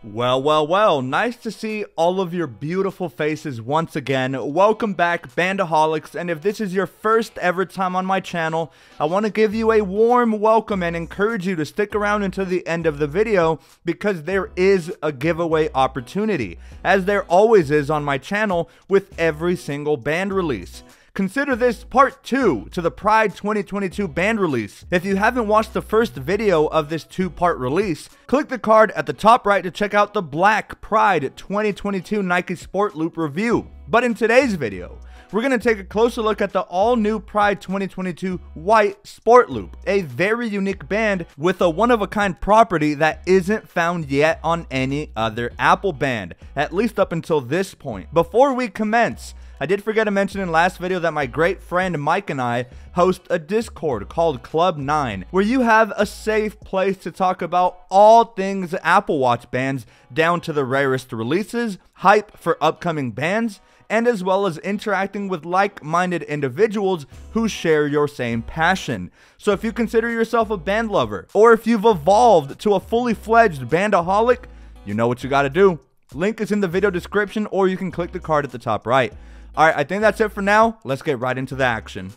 Well, nice to see all of your beautiful faces once again. Welcome back, Bandaholics, and if this is your first ever time on my channel, I want to give you a warm welcome and encourage you to stick around until the end of the video because there is a giveaway opportunity, as there always is on my channel with every single band release. Consider this part 2 to the Pride 2022 band release. If you haven't watched the first video of this 2-part release, click the card at the top right to check out the Black Pride 2022 Nike Sport Loop review. But in today's video, we're going to take a closer look at the all-new Pride 2022 White Sport Loop, a very unique band with a one-of-a-kind property that isn't found yet on any other Apple band, at least up until this point. Before we commence, I did forget to mention in last video that my great friend Mike and I host a Discord called Club 9, where you have a safe place to talk about all things Apple Watch bands, down to the rarest releases, hype for upcoming bands, and as well as interacting with like-minded individuals who share your same passion. So if you consider yourself a band lover, or if you've evolved to a fully fledged bandaholic, you know what you gotta do. Link is in the video description, or you can click the card at the top right. Alright, I think that's it for now. Let's get right into the action.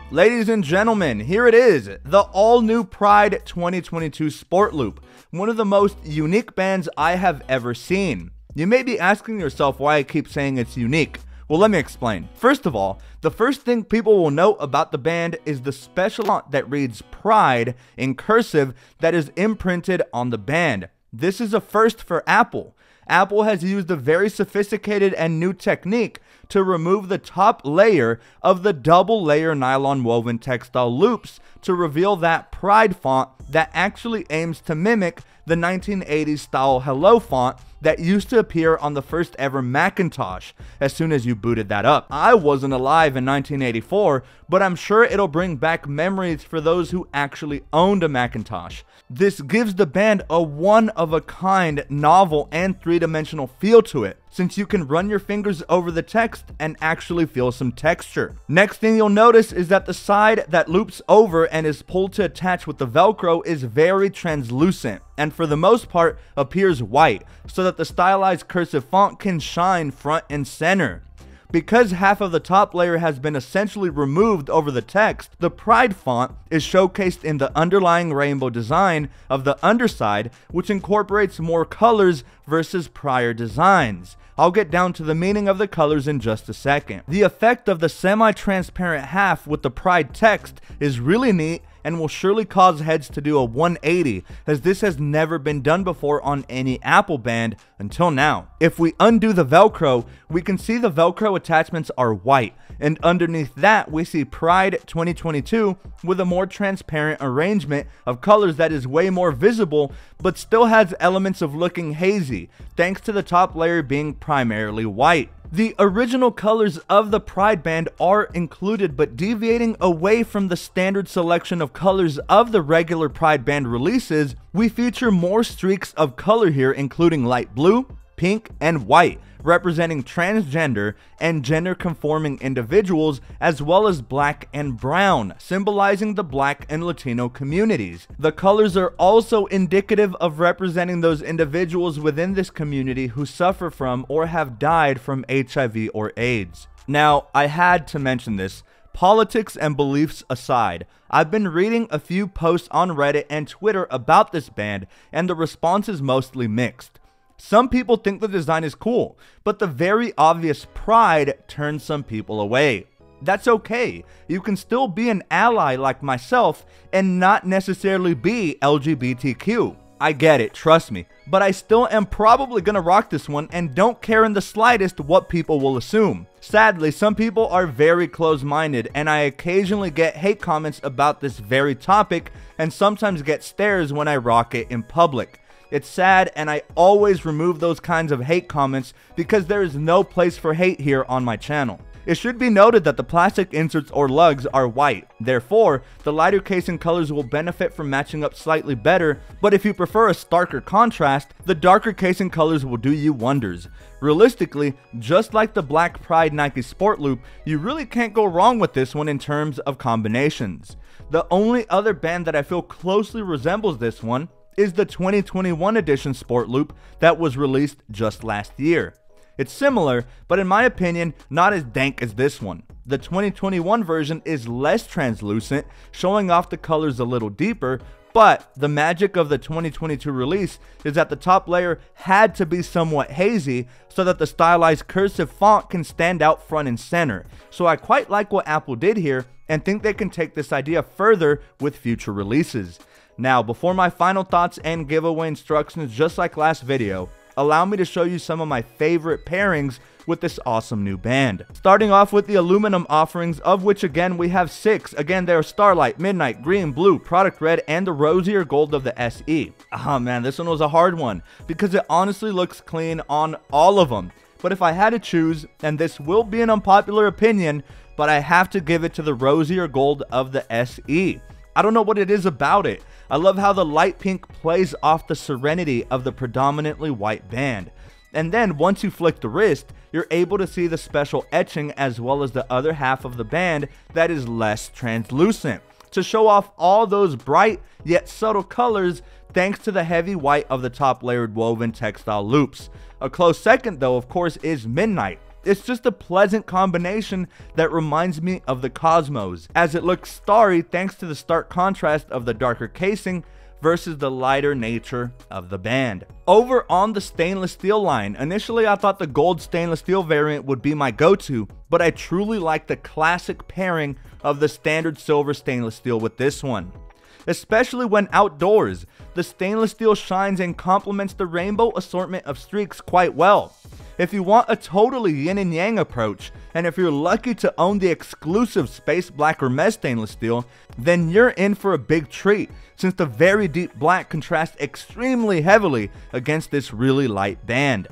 Ladies and gentlemen, here it is, the all-new Pride 2022 Sport Loop, one of the most unique bands I have ever seen. You may be asking yourself why I keep saying it's unique. Well, let me explain. First of all, the first thing people will note about the band is the special font that reads Pride in cursive that is imprinted on the band. This is a first for Apple. Apple has used a very sophisticated and new technique to remove the top layer of the double layer nylon woven textile loops to reveal that Pride font that actually aims to mimic the 1980s style Hello font that used to appear on the first ever Macintosh as soon as you booted that up. I wasn't alive in 1984, but I'm sure it'll bring back memories for those who actually owned a Macintosh. This gives the band a one-of-a-kind, novel, and three-dimensional feel to it, since you can run your fingers over the text and actually feel some texture. Next thing you'll notice is that the side that loops over and is pulled to attach with the Velcro is very translucent, and for the most part appears white, so that the stylized cursive font can shine front and center. Because half of the top layer has been essentially removed over the text, the Pride font is showcased in the underlying rainbow design of the underside, which incorporates more colors versus prior designs. I'll get down to the meaning of the colors in just a second. The effect of the semi-transparent half with the Pride text is really neat and will surely cause heads to do a 180, as this has never been done before on any Apple band until now. If we undo the Velcro, we can see the Velcro attachments are white, and underneath that we see Pride 2022 with a more transparent arrangement of colors that is way more visible, but still has elements of looking hazy, thanks to the top layer being primarily white. The original colors of the Pride band are included, but deviating away from the standard selection of colors of the regular Pride band releases, we feature more streaks of color here, including light blue, pink, and white, representing transgender and gender-conforming individuals, as well as black and brown, symbolizing the Black and Latino communities. The colors are also indicative of representing those individuals within this community who suffer from or have died from HIV or AIDS. Now, I had to mention this. Politics and beliefs aside, I've been reading a few posts on Reddit and Twitter about this band, and the response is mostly mixed. Some people think the design is cool, but the very obvious Pride turns some people away. That's okay. You can still be an ally like myself and not necessarily be LGBTQ. I get it, trust me, but I still am probably gonna rock this one and don't care in the slightest what people will assume. Sadly, some people are very close-minded, and I occasionally get hate comments about this very topic and sometimes get stares when I rock it in public. It's sad, and I always remove those kinds of hate comments because there is no place for hate here on my channel. It should be noted that the plastic inserts or lugs are white. Therefore, the lighter casing colors will benefit from matching up slightly better, but if you prefer a starker contrast, the darker casing colors will do you wonders. Realistically, just like the Black Pride Nike Sport Loop, you really can't go wrong with this one in terms of combinations. The only other band that I feel closely resembles this one is the 2021 edition Sport Loop that was released just last year. It's similar, but in my opinion, not as dank as this one. The 2021 version is less translucent, showing off the colors a little deeper, but the magic of the 2022 release is that the top layer had to be somewhat hazy so that the stylized cursive font can stand out front and center. So I quite like what Apple did here and think they can take this idea further with future releases. Now, before my final thoughts and giveaway instructions, just like last video, allow me to show you some of my favorite pairings with this awesome new band. Starting off with the aluminum offerings, of which again we have 6. Again, they are Starlight, Midnight, Green, Blue, Product Red, and the rosier gold of the SE. Oh man, this one was a hard one because it honestly looks clean on all of them. But if I had to choose, and this will be an unpopular opinion, but I have to give it to the rosier gold of the SE. I don't know what it is about it. I love how the light pink plays off the serenity of the predominantly white band. And then once you flick the wrist, you're able to see the special etching as well as the other half of the band that is less translucent, to show off all those bright yet subtle colors thanks to the heavy white of the top layered woven textile loops. A close second though, of course, is Midnight. It's just a pleasant combination that reminds me of the Cosmos, as it looks starry thanks to the stark contrast of the darker casing versus the lighter nature of the band. Over on the stainless steel line, initially I thought the gold stainless steel variant would be my go-to, but I truly like the classic pairing of the standard silver stainless steel with this one. Especially when outdoors, the stainless steel shines and complements the rainbow assortment of streaks quite well. If you want a totally yin and yang approach, and if you're lucky to own the exclusive Space Black Hermes stainless steel, then you're in for a big treat, since the very deep black contrasts extremely heavily against this really light band.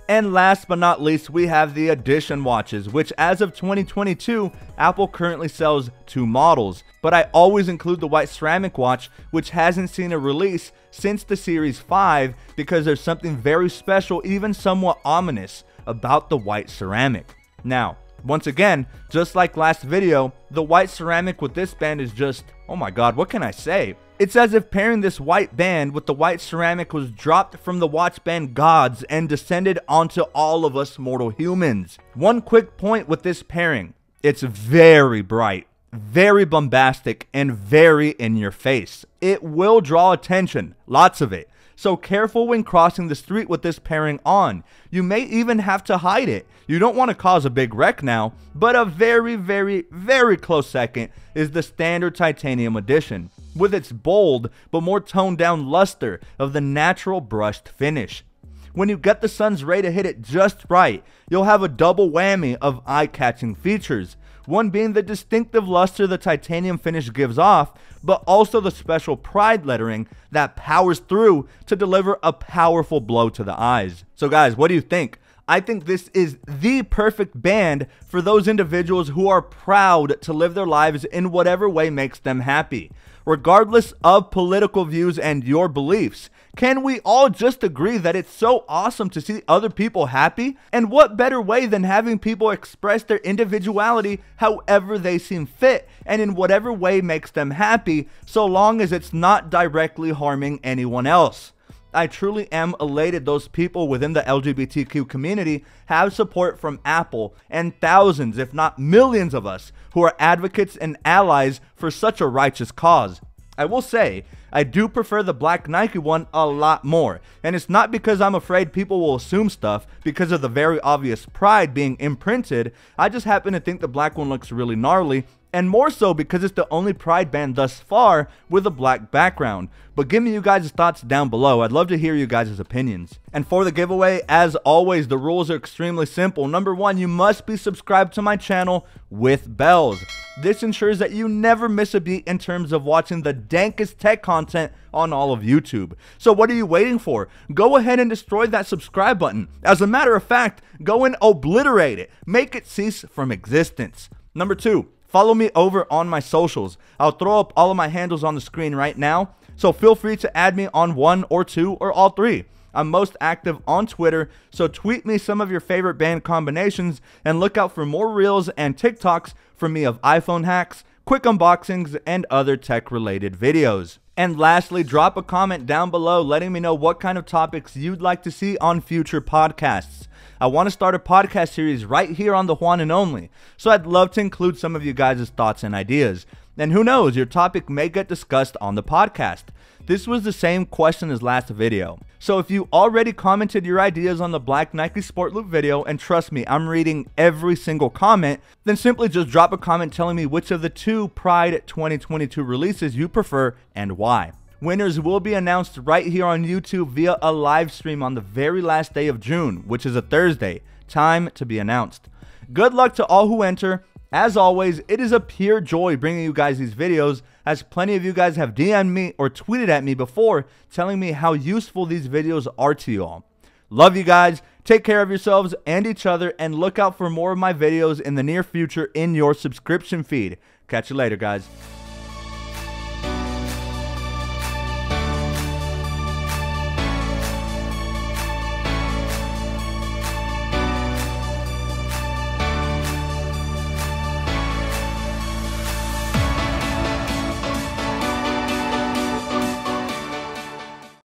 And last but not least, we have the Edition watches, which as of 2022, Apple currently sells 2 models. But I always include the white ceramic watch, which hasn't seen a release since the Series 5, because there's something very special, even somewhat ominous, about the white ceramic. Now, once again, just like last video, the white ceramic with this band is just, oh my god, what can I say? It's as if pairing this white band with the white ceramic was dropped from the watch band gods and descended onto all of us mortal humans. One quick point with this pairing, it's very bright, very bombastic, and very in your face. It will draw attention, lots of it. So careful when crossing the street with this pairing on. You may even have to hide it. You don't want to cause a big wreck now, but a very, very, very close second is the standard titanium edition, with its bold but more toned down luster of the natural brushed finish. When you get the sun's ray to hit it just right, you'll have a double whammy of eye-catching features. One being the distinctive luster the titanium finish gives off, but also the special pride lettering that powers through to deliver a powerful blow to the eyes. So guys, what do you think? I think this is the perfect band for those individuals who are proud to live their lives in whatever way makes them happy. Regardless of political views and your beliefs, can we all just agree that it's so awesome to see other people happy? And what better way than having people express their individuality however they seem fit and in whatever way makes them happy, so long as it's not directly harming anyone else? I truly am elated those people within the LGBTQ community have support from Apple and thousands, if not millions of us who are advocates and allies for such a righteous cause. I will say, I do prefer the black Nike one a lot more, and it's not because I'm afraid people will assume stuff because of the very obvious pride being imprinted. I just happen to think the black one looks really gnarly, and more so because it's the only pride band thus far with a black background. But give me you guys' thoughts down below. I'd love to hear you guys' opinions. And for the giveaway, as always, the rules are extremely simple. Number 1, you must be subscribed to my channel with bells. This ensures that you never miss a beat in terms of watching the dankest tech content on all of YouTube. So what are you waiting for? Go ahead and destroy that subscribe button. As a matter of fact, go and obliterate it. Make it cease from existence. Number 2, follow me over on my socials. I'll throw up all of my handles on the screen right now, so feel free to add me on 1 or 2 or all 3. I'm most active on Twitter, so tweet me some of your favorite band combinations and look out for more reels and TikToks from me of iPhone hacks, quick unboxings, and other tech-related videos. And lastly, drop a comment down below letting me know what kind of topics you'd like to see on future podcasts. I want to start a podcast series right here on TheJuan&Only, so I'd love to include some of you guys' thoughts and ideas. And who knows, your topic may get discussed on the podcast. This was the same question as last video. So if you already commented your ideas on the Black Nike Sport Loop video, and trust me, I'm reading every single comment, then simply just drop a comment telling me which of the 2 Pride 2022 releases you prefer and why. Winners will be announced right here on YouTube via a live stream on the very last day of June, which is a Thursday. Time to be announced. Good luck to all who enter. As always, it is a pure joy bringing you guys these videos, as plenty of you guys have DM'd me or tweeted at me before telling me how useful these videos are to you all. Love you guys, take care of yourselves and each other, and look out for more of my videos in the near future in your subscription feed. Catch you later, guys.